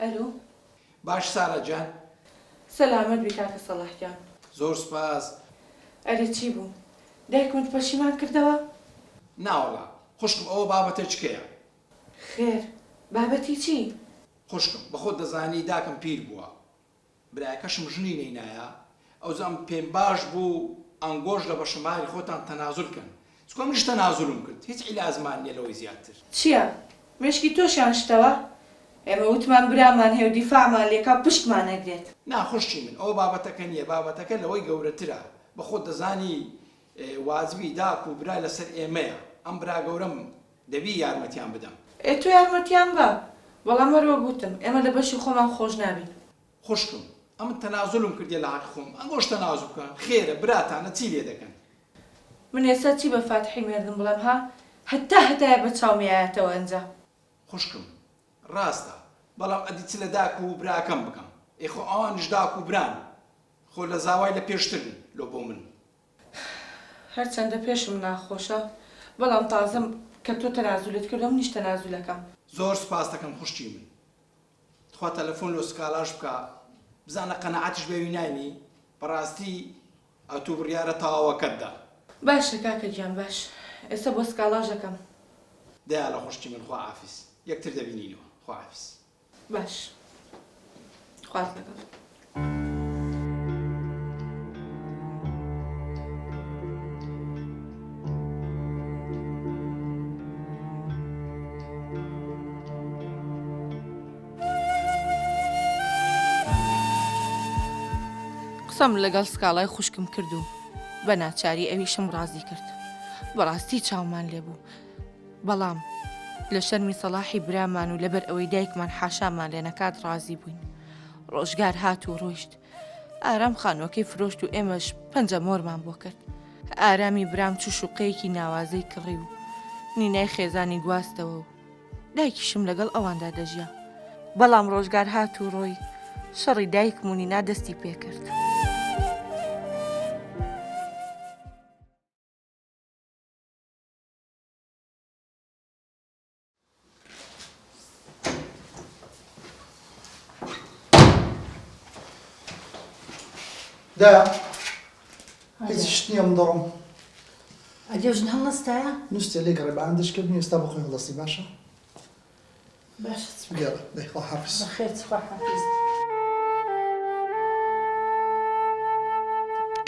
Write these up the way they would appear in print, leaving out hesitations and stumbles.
الو باش سارة جان. سلامت بی کاکە سەڵاحیان. زۆر سپاس. ئەرێ چی بوو؟ دایکمت پەشیمان کردەوە؟ ناوەڵا خوشکم ئەوە بابەتە چکەیە؟ خێر بابەتی چی؟ خوشکم بەخۆ دەزانی داکەم پیر بووە، برایەکەشم ژنی نەینایە، ئەوزەم پێم باش بوو ئەنگۆش لە بەشماری خۆتان تەنازول کەن. چکۆ منیش تەنازولم کرد، هیچ عیلازمان نییە لەوەی زیاتر. چییە؟ مشکی تۆشیان شتەوە؟ ئێمە وتمان برامان هێو دیفاعمان لێکا پشتمان نەگرێت. ناخۆشی من ئەوە بابەتەکە نییە، بابەتەکە لەوەی گەورەترە. بەخۆ دەزانی وازبی داک و برا لەسەر ئێمەیە، ئەم برا گەورەم دەبی یارمەتیان بدەم. تۆ یارمەتیان بە، بەڵام هەروە گوتم ئێمە لە بەشی خۆمان خۆش نابین. خوشکم ئەمن تەنازولم کردێ لە حەق خۆم، ئەنگۆش تەنازوو بکەن. خێرە براتانە چی لێ دەکەن؟ من ئێستا چی بە فاتحی مێردم بڵێم ها؟ هەتایە بە چاومیایەتەوە ئەنجا. خوشکم ڕاستە، بەڵام ئەدی چ لە داک و براکەم بکەم؟ ئێخۆ ئەوانش داک و بران، خۆ لە زاوای لە پێشترن لۆ بۆ من. هەرچەندە پێشم ناخۆشە، بەڵام تازەم کە تۆ تەنازولت کردم نیش تەنازولەکەم. زۆر سپاس دەکەم خوشتی من. خوا تەلەفۆن لۆ سکالاش بکە، بزانە قەنەعەتیش بێوی نانی، بەڕاستی ئەتوو بڕیارە تەواوەکەتدا. باشە کاکە گیان باش، ئێستا بۆ سکالاژ دەکەم. دەیا لە خوشتی من خوا عافیس، یەکتر دەبینینەوە. خوا عافیس. باش خواز لەگەڵ. قسەم لەگەڵ سکاڵای خوشکم کرد و بە ناچاری ئەویشم ڕازی کرد. بەڕاستی چاومان لێبوو، بەڵام لە شەرمی سەلاحی برامان و لەبەر ئەوەی دایکمان حاشامان لێ نەکات ڕازی بووین. ڕۆژگار هات و ڕۆیشت، ئارام خانووەکەی فرۆشت و ئێمەش پەنجە مۆرمان بۆ کرد. ئارامی برام چوو شوقەیەکی ناوازەی کڕی و نینای خێزانی گواستەوە و دایکیشم لەگەڵ ئەواندا دەژیا. بەڵام ڕۆژگار هات و ڕۆی شەڕی دایکم و نینا دەستی پێ کرد. دا هیچ شت نییە من دەڕۆم. ئەدێ ژن هەڵەستایە؟ نووسێ لێ گەڕێ بە ئەندشکردنی ئێستا بۆ خۆی هەڵەستی باشە؟ باشە گێڕە دەی خوا حافیز. بەخێر خوا حافیز.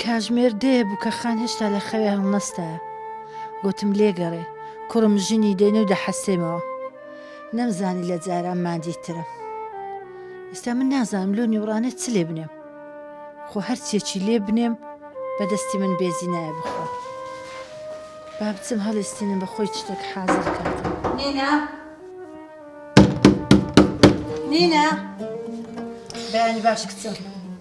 کاژمێر دێ بوو کە خان هێشتا لە خەوێ هەڵنەستایە. گوتم لێگەڕێ کوڕم ژنی دێنێ و دەحەسێمەوە. نەمزانی لە جاران مادیترم. ئێستا من نازانم لۆ نیوڕانێ چ لێ بنێم. خۆ هەرچێکی لێ بنێم بەدەستی من بێزی نایە بخۆ. با بچم هەڵێستێنم بە خۆی شتێک حازر کاتم. نینە؟ نینە؟ بەیانی باش کچم.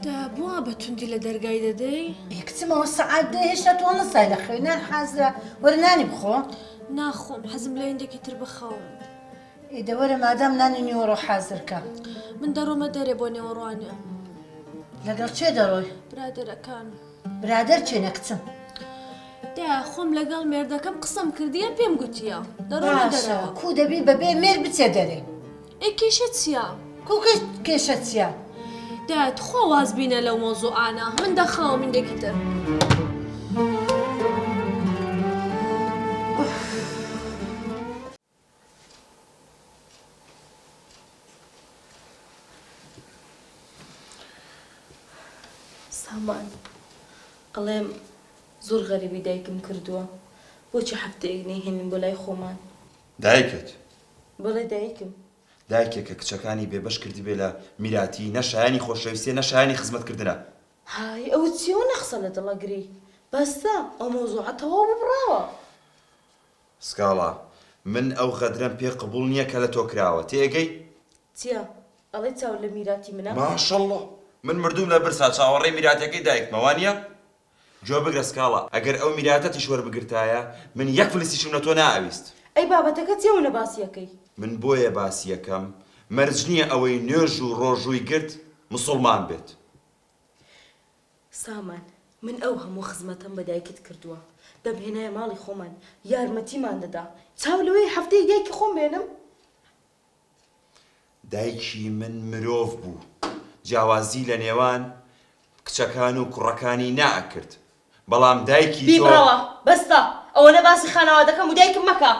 دا بووە بە توندی لە دەرگای دەدەی؟ کچمەوە سەعات دێ هێشتا تۆ نەسای لە خەوێ نان حازرە وەرە نانی بخۆ. ناخۆم حەزم لە هێندێکی تر بخەوم. ئێدە وەرە مادام نانی نیوەڕۆ حازرکە. من دەڕۆمە دەرێ بۆ نێوەڕوانە. لەگەڵ چێ دەڕۆی؟ برادەرەکان. برادەر چێنە کچم؟ دا خۆم لەگەڵ مێردەکەم قسەم کردیە پێم گوتیە دەڕۆمە دەرەوە. کو دەبی بەبێ مێر بچێ دەرێ. ئەی کێشە چییە؟ کو کێشە چییە؟ دایت خۆ واز بینە لەو مۆزوعانە، من دەخەوە مندێکی تر. سامان ئەڵێم زۆر غەریبی دایکم کردووە، بۆچی هەفتەیەک نەیهێنین بۆ لای خۆمان؟ دایکت؟ بەڵێ دایکم. دایکێکە کچەکانی بێبەش کردی بێ لە میراتی، نەشایانی خۆشەویستیە نەشایانی خزمەتکردنە. های ئەوە چیەوە نەخسە لە دڵەگری؟ بەستە ئەو مۆزوعە تەواو ببڕاوە. سکاڵا من ئەو غەدرەم پێ قبوڵ نییە کە لە تۆ کراوە، تێگەی؟ چییە؟ ئەڵێ چاو لە میراتی منە؟ ماشەڵڵا من مردوم لە برسا چاوەڕێی میراتەکەی دایکمەوە نییە؟ جۆ بگرە سکاڵا، ئەگەر ئەو میراتەتیش وەربگرتایە من یەک فلسیشم لە تۆ نائەویست. ئەی بابەتەکە چێوە لە باسیەکەی؟ من بۆیە باسی یەکەم مەرج نییە ئەوەی نوێژ و ڕۆژووی گرت مسڵمان بێت. سامان من ئەو هەموو خزمەتەم بە دایکت کردووە، دەمهێنایە ماڵی خۆمان یارمەتیمان دەدا، چاو لەوەی هەفتەیەک دایکی خۆم بێنم؟ دایکی من مرۆڤ بوو جیاوازی لە نێوان کچەکان و کوڕەکانی نائەکرد بەڵام دایکی تۆ بیبڕەوە بەستە ئەوە نە باسی خانەوادەکەم و دایکم مەکە